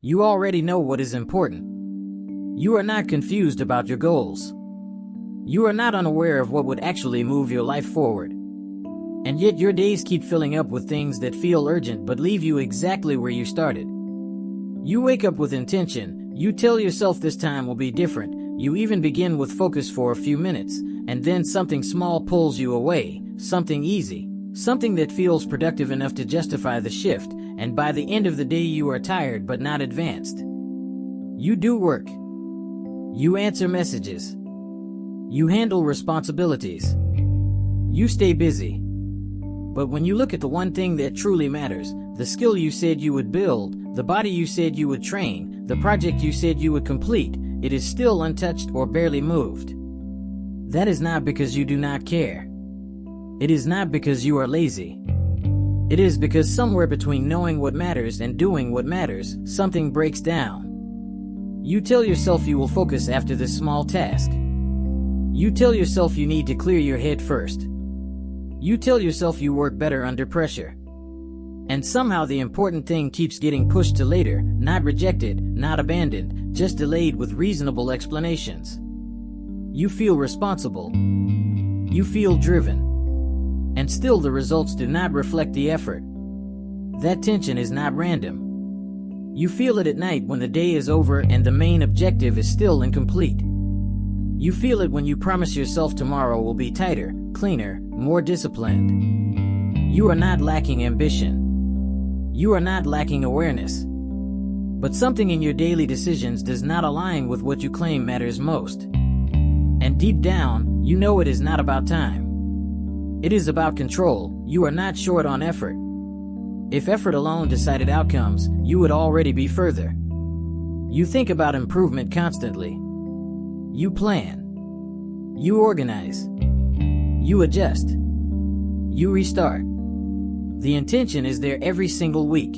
You already know what is important. You are not confused about your goals. You are not unaware of what would actually move your life forward. And yet your days keep filling up with things that feel urgent but leave you exactly where you started. You wake up with intention, you tell yourself this time will be different, you even begin with focus for a few minutes, and then something small pulls you away, something easy, something that feels productive enough to justify the shift, and by the end of the day you are tired but not advanced. You do work. You answer messages. You handle responsibilities. You stay busy. But when you look at the one thing that truly matters, the skill you said you would build, the body you said you would train, the project you said you would complete, it is still untouched or barely moved. That is not because you do not care. It is not because you are lazy. It is because somewhere between knowing what matters and doing what matters, something breaks down. You tell yourself you will focus after this small task. You tell yourself you need to clear your head first. You tell yourself you work better under pressure. And somehow the important thing keeps getting pushed to later, not rejected, not abandoned, just delayed with reasonable explanations. You feel responsible. You feel driven. And still the results do not reflect the effort. That tension is not random. You feel it at night when the day is over and the main objective is still incomplete. You feel it when you promise yourself tomorrow will be tighter, cleaner, more disciplined. You are not lacking ambition. You are not lacking awareness. But something in your daily decisions does not align with what you claim matters most. And deep down, you know it is not about time. It is about control. You are not short on effort. If effort alone decided outcomes, you would already be further. You think about improvement constantly. You plan. You organize. You adjust. You restart. The intention is there every single week.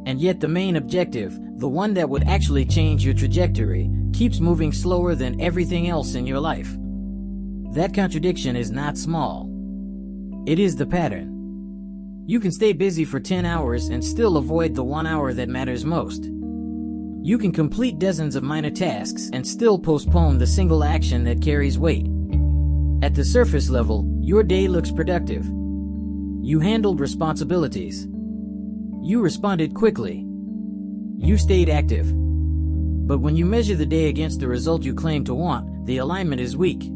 And yet the main objective, the one that would actually change your trajectory, keeps moving slower than everything else in your life. That contradiction is not small. It is the pattern. You can stay busy for 10 hours and still avoid the 1 hour that matters most. You can complete dozens of minor tasks and still postpone the single action that carries weight. At the surface level, your day looks productive. You handled responsibilities. You responded quickly. You stayed active. But when you measure the day against the result you claim to want, the alignment is weak.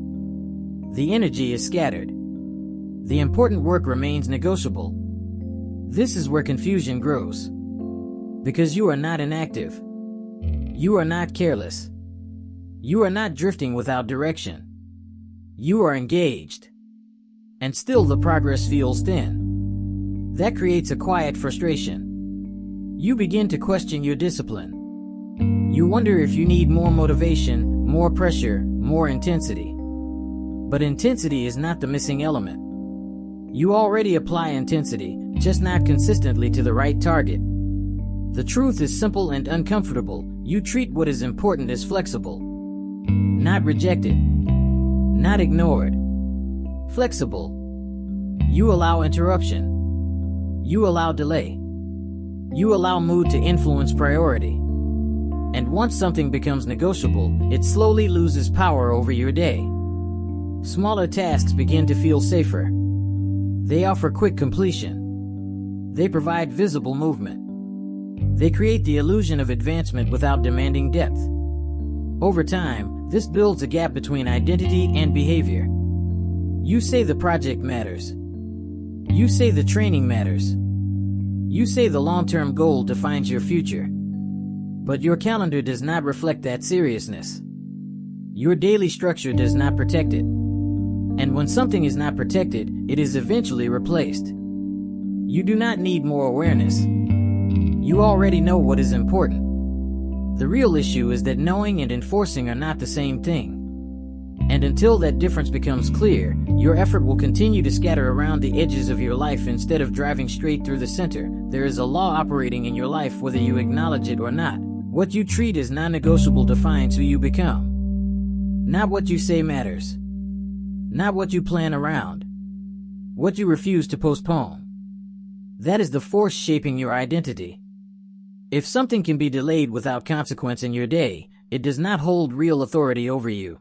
The energy is scattered. The important work remains negotiable. This is where confusion grows. Because you are not inactive. You are not careless. You are not drifting without direction. You are engaged. And still the progress feels thin. That creates a quiet frustration. You begin to question your discipline. You wonder if you need more motivation, more pressure, more intensity. But intensity is not the missing element. You already apply intensity, just not consistently to the right target. The truth is simple and uncomfortable. You treat what is important as flexible. Not rejected. Not ignored. Flexible. You allow interruption. You allow delay. You allow mood to influence priority. And once something becomes negotiable, it slowly loses power over your day. Smaller tasks begin to feel safer. They offer quick completion. They provide visible movement. They create the illusion of advancement without demanding depth. Over time, this builds a gap between identity and behavior. You say the project matters. You say the training matters. You say the long-term goal defines your future. But your calendar does not reflect that seriousness. Your daily structure does not protect it. And when something is not protected, it is eventually replaced. You do not need more awareness. You already know what is important. The real issue is that knowing and enforcing are not the same thing. And until that difference becomes clear, your effort will continue to scatter around the edges of your life instead of driving straight through the center. There is a law operating in your life whether you acknowledge it or not. What you treat as non-negotiable defines who you become. Not what you say matters. Not what you plan around. What you refuse to postpone. That is the force shaping your identity. If something can be delayed without consequence in your day, it does not hold real authority over you.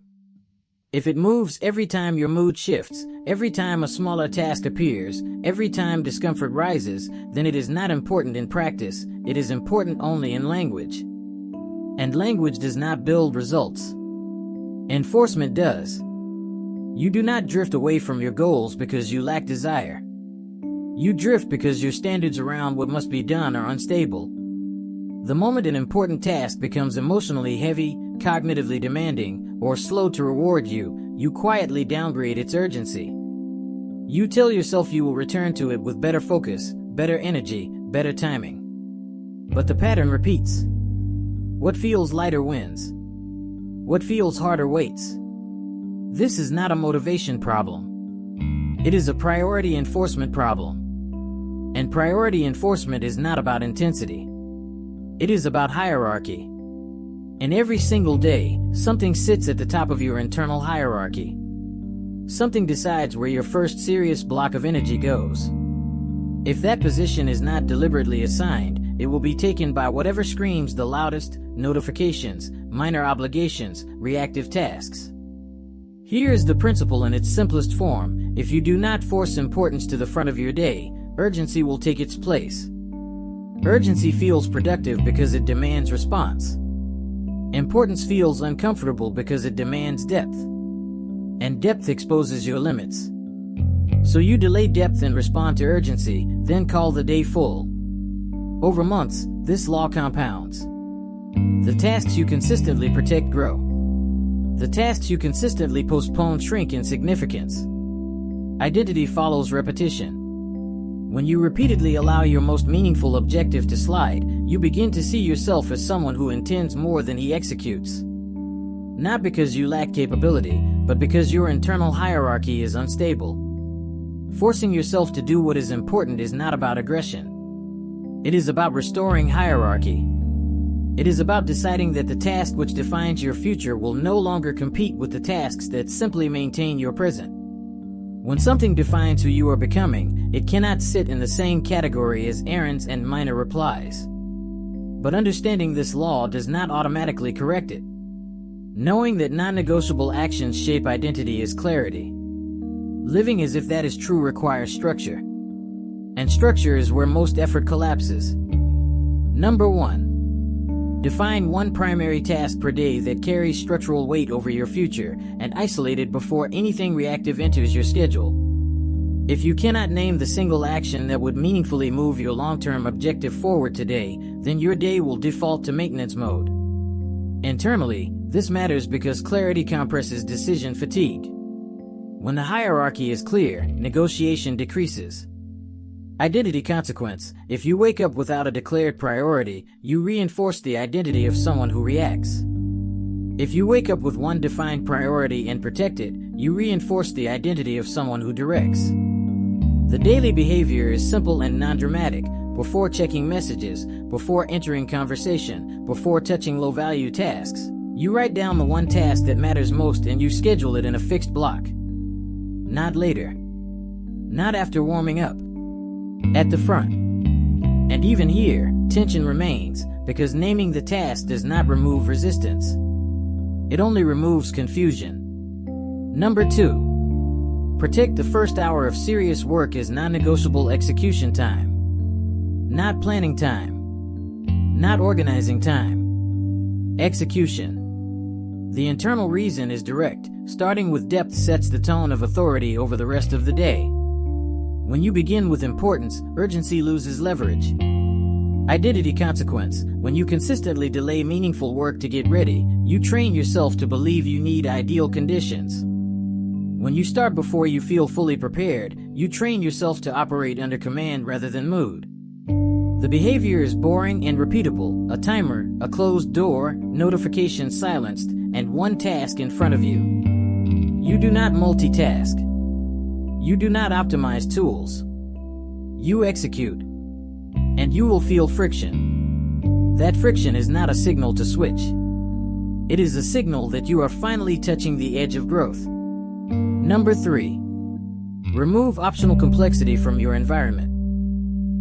If it moves every time your mood shifts, every time a smaller task appears, every time discomfort rises, then it is not important in practice, it is important only in language. And language does not build results. Enforcement does. You do not drift away from your goals because you lack desire. You drift because your standards around what must be done are unstable. The moment an important task becomes emotionally heavy, cognitively demanding, or slow to reward you, you quietly downgrade its urgency. You tell yourself you will return to it with better focus, better energy, better timing. But the pattern repeats. What feels lighter wins. What feels harder waits. This is not a motivation problem. It is a priority enforcement problem. And priority enforcement is not about intensity. It is about hierarchy. And every single day, something sits at the top of your internal hierarchy. Something decides where your first serious block of energy goes. If that position is not deliberately assigned, it will be taken by whatever screams the loudest: notifications, minor obligations, reactive tasks. Here is the principle in its simplest form: if you do not force importance to the front of your day, urgency will take its place. Urgency feels productive because it demands response. Importance feels uncomfortable because it demands depth. And depth exposes your limits. So you delay depth and respond to urgency, then call the day full. Over months, this law compounds. The tasks you consistently protect grow. The tasks you consistently postpone shrink in significance. Identity follows repetition. When you repeatedly allow your most meaningful objective to slide, you begin to see yourself as someone who intends more than he executes. Not because you lack capability, but because your internal hierarchy is unstable. Forcing yourself to do what is important is not about aggression. It is about restoring hierarchy. It is about deciding that the task which defines your future will no longer compete with the tasks that simply maintain your present. When something defines who you are becoming, it cannot sit in the same category as errands and minor replies. But understanding this law does not automatically correct it. Knowing that non-negotiable actions shape identity is clarity. Living as if that is true requires structure. And structure is where most effort collapses. Number 1. Define one primary task per day that carries structural weight over your future and isolate it before anything reactive enters your schedule. If you cannot name the single action that would meaningfully move your long-term objective forward today, then your day will default to maintenance mode. Internally, this matters because clarity compresses decision fatigue. When the hierarchy is clear, negotiation decreases. Identity consequence: if you wake up without a declared priority, you reinforce the identity of someone who reacts. If you wake up with one defined priority and protect it, you reinforce the identity of someone who directs. The daily behavior is simple and non-dramatic. Before checking messages, before entering conversation, before touching low-value tasks, you write down the one task that matters most and you schedule it in a fixed block. Not later. Not after warming up. At the front. And even here, tension remains, because naming the task does not remove resistance. It only removes confusion. Number 2. Protect the first hour of serious work as non-negotiable execution time. Not planning time. Not organizing time. Execution. The internal reason is direct. Starting with depth sets the tone of authority over the rest of the day. When you begin with importance, urgency loses leverage. Identity consequence: when you consistently delay meaningful work to get ready, you train yourself to believe you need ideal conditions. When you start before you feel fully prepared, you train yourself to operate under command rather than mood. The behavior is boring and repeatable: a timer, a closed door, notifications silenced, and one task in front of you. You do not multitask. You do not optimize tools. You execute. And you will feel friction. That friction is not a signal to switch. It is a signal that you are finally touching the edge of growth. Number 3. Remove optional complexity from your environment.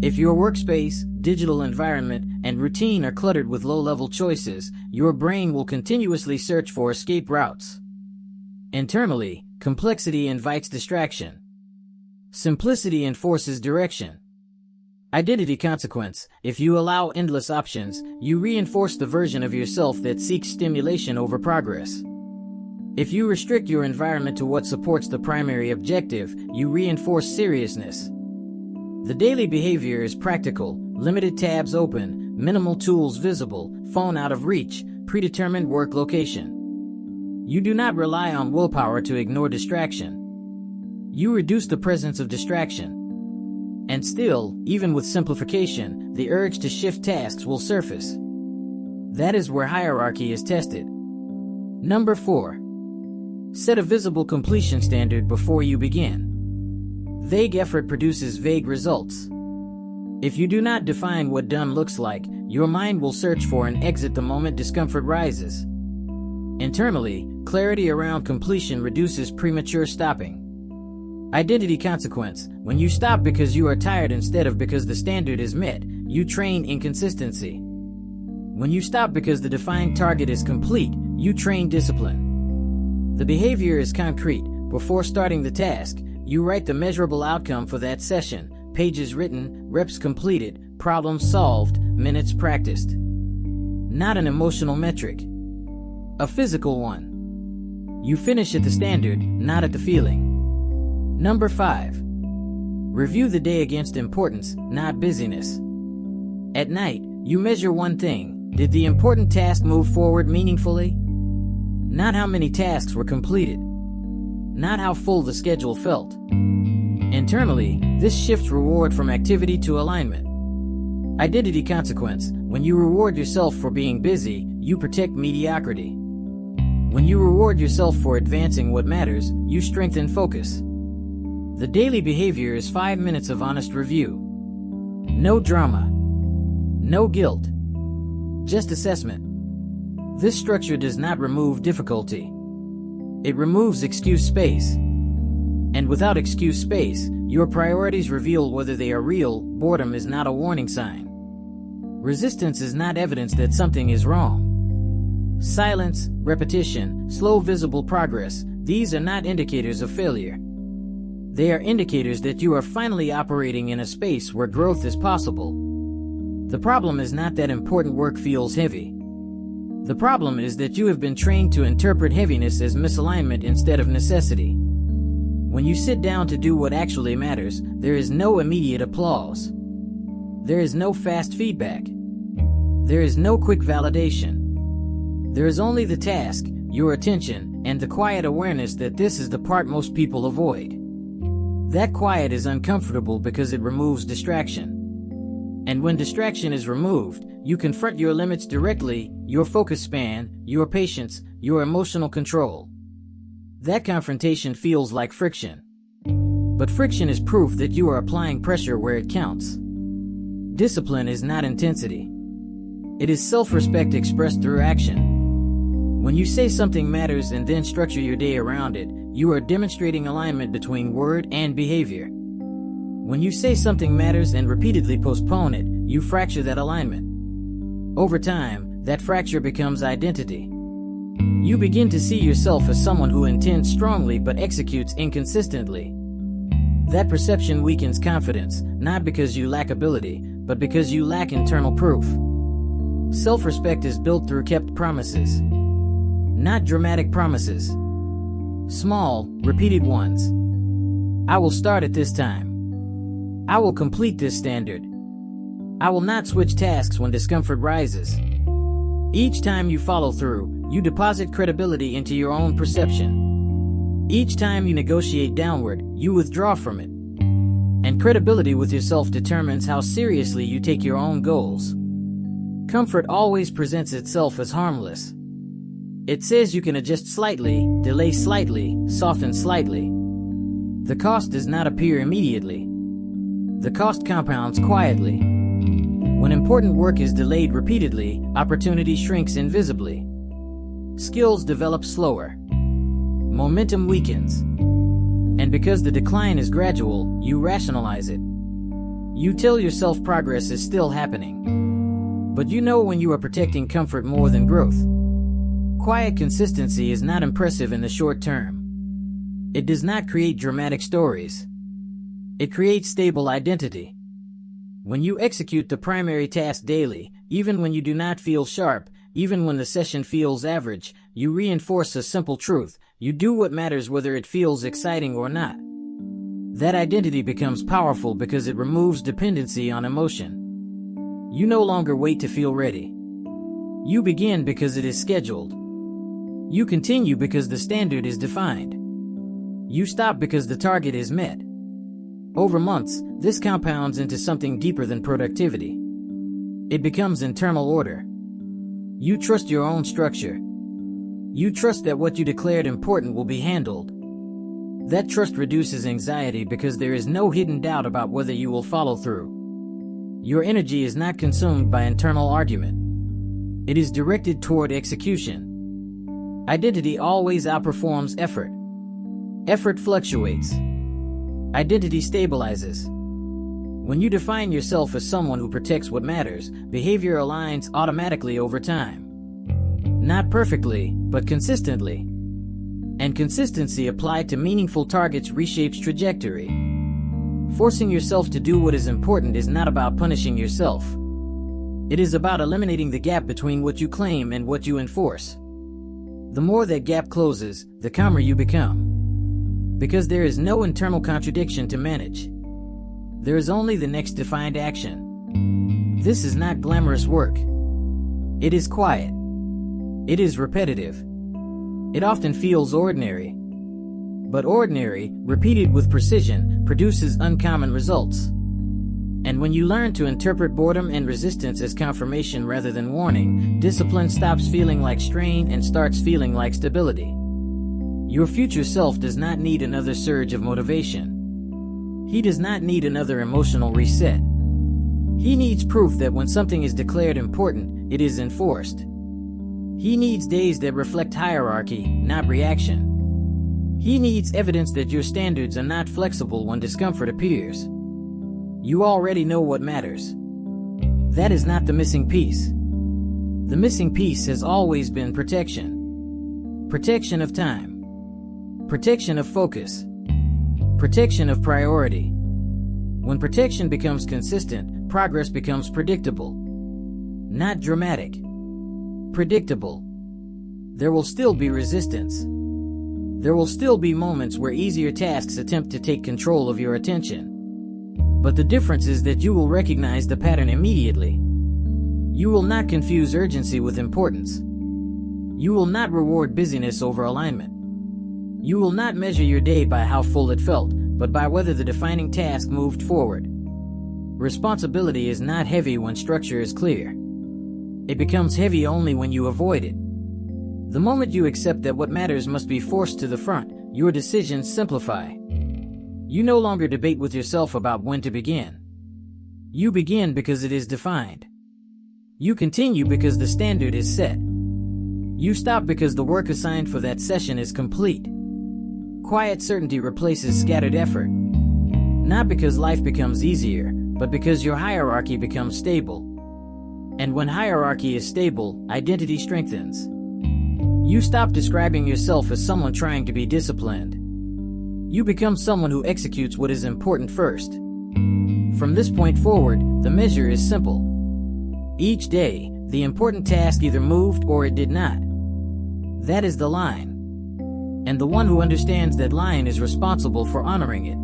If your workspace, digital environment, and routine are cluttered with low-level choices, your brain will continuously search for escape routes. Internally, complexity invites distraction. Simplicity enforces direction. Identity consequence: if you allow endless options, you reinforce the version of yourself that seeks stimulation over progress. If you restrict your environment to what supports the primary objective, you reinforce seriousness. The daily behavior is practical: limited tabs open, minimal tools visible, phone out of reach, predetermined work location. You do not rely on willpower to ignore distraction. You reduce the presence of distraction. And still, even with simplification, the urge to shift tasks will surface. That is where hierarchy is tested. Number 4. Set a visible completion standard before you begin. Vague effort produces vague results. If you do not define what done looks like, your mind will search for an exit the moment discomfort rises. Internally, clarity around completion reduces premature stopping. Identity consequence: when you stop because you are tired instead of because the standard is met, you train inconsistency. When you stop because the defined target is complete, you train discipline. The behavior is concrete. Before starting the task, you write the measurable outcome for that session: pages written, reps completed, problems solved, minutes practiced. Not an emotional metric, a physical one. You finish at the standard, not at the feeling. Number 5. Review the day against importance, not busyness. At night, you measure one thing: did the important task move forward meaningfully? Not how many tasks were completed. Not how full the schedule felt. Internally, this shifts reward from activity to alignment. Identity consequence: when you reward yourself for being busy, you protect mediocrity. When you reward yourself for advancing what matters, you strengthen focus. The daily behavior is 5 minutes of honest review. No drama. No guilt. Just assessment. This structure does not remove difficulty. It removes excuse space. And without excuse space, your priorities reveal whether they are real. Boredom is not a warning sign. Resistance is not evidence that something is wrong. Silence, repetition, slow visible progress, these are not indicators of failure. They are indicators that you are finally operating in a space where growth is possible. The problem is not that important work feels heavy. The problem is that you have been trained to interpret heaviness as misalignment instead of necessity. When you sit down to do what actually matters, there is no immediate applause. There is no fast feedback. There is no quick validation. There is only the task, your attention, and the quiet awareness that this is the part most people avoid. That quiet is uncomfortable because it removes distraction. And when distraction is removed, you confront your limits directly: your focus span, your patience, your emotional control. That confrontation feels like friction. But friction is proof that you are applying pressure where it counts. Discipline is not intensity. It is self-respect expressed through action. When you say something matters and then structure your day around it, you are demonstrating alignment between word and behavior. When you say something matters and repeatedly postpone it, you fracture that alignment. Over time, that fracture becomes identity. You begin to see yourself as someone who intends strongly but executes inconsistently. That perception weakens confidence, not because you lack ability, but because you lack internal proof. Self-respect is built through kept promises. Not dramatic promises. Small, repeated ones. I will start at this time. I will complete this standard. I will not switch tasks when discomfort rises. Each time you follow through, you deposit credibility into your own perception. Each time you negotiate downward, you withdraw from it. And credibility with yourself determines how seriously you take your own goals. Comfort always presents itself as harmless. It says you can adjust slightly, delay slightly, soften slightly. The cost does not appear immediately. The cost compounds quietly. When important work is delayed repeatedly, opportunity shrinks invisibly. Skills develop slower. Momentum weakens. And because the decline is gradual, you rationalize it. You tell yourself progress is still happening. But you know when you are protecting comfort more than growth. Quiet consistency is not impressive in the short term. It does not create dramatic stories. It creates stable identity. When you execute the primary task daily, even when you do not feel sharp, even when the session feels average, you reinforce a simple truth: you do what matters whether it feels exciting or not. That identity becomes powerful because it removes dependency on emotion. You no longer wait to feel ready. You begin because it is scheduled. You continue because the standard is defined. You stop because the target is met. Over months, this compounds into something deeper than productivity. It becomes internal order. You trust your own structure. You trust that what you declared important will be handled. That trust reduces anxiety because there is no hidden doubt about whether you will follow through. Your energy is not consumed by internal argument. It is directed toward execution. Identity always outperforms effort. Effort fluctuates. Identity stabilizes. When you define yourself as someone who protects what matters, behavior aligns automatically over time. Not perfectly, but consistently. And consistency applied to meaningful targets reshapes trajectory. Forcing yourself to do what is important is not about punishing yourself. It is about eliminating the gap between what you claim and what you enforce. The more that gap closes, the calmer you become. Because there is no internal contradiction to manage. There is only the next defined action. This is not glamorous work. It is quiet. It is repetitive. It often feels ordinary. But ordinary, repeated with precision, produces uncommon results. And when you learn to interpret boredom and resistance as confirmation rather than warning, discipline stops feeling like strain and starts feeling like stability. Your future self does not need another surge of motivation. He does not need another emotional reset. He needs proof that when something is declared important, it is enforced. He needs days that reflect hierarchy, not reaction. He needs evidence that your standards are not flexible when discomfort appears. You already know what matters. That is not the missing piece. The missing piece has always been protection. Protection of time. Protection of focus. Protection of priority. When protection becomes consistent, progress becomes predictable. Not dramatic. Predictable. There will still be resistance. There will still be moments where easier tasks attempt to take control of your attention. But the difference is that you will recognize the pattern immediately. You will not confuse urgency with importance. You will not reward busyness over alignment. You will not measure your day by how full it felt, but by whether the defining task moved forward. Responsibility is not heavy when structure is clear. It becomes heavy only when you avoid it. The moment you accept that what matters must be forced to the front, your decisions simplify. You no longer debate with yourself about when to begin. You begin because it is defined. You continue because the standard is set. You stop because the work assigned for that session is complete. Quiet certainty replaces scattered effort. Not because life becomes easier, but because your hierarchy becomes stable. And when hierarchy is stable, identity strengthens. You stop describing yourself as someone trying to be disciplined. You become someone who executes what is important first. From this point forward, the measure is simple. Each day, the important task either moved or it did not. That is the line. And the one who understands that line is responsible for honoring it.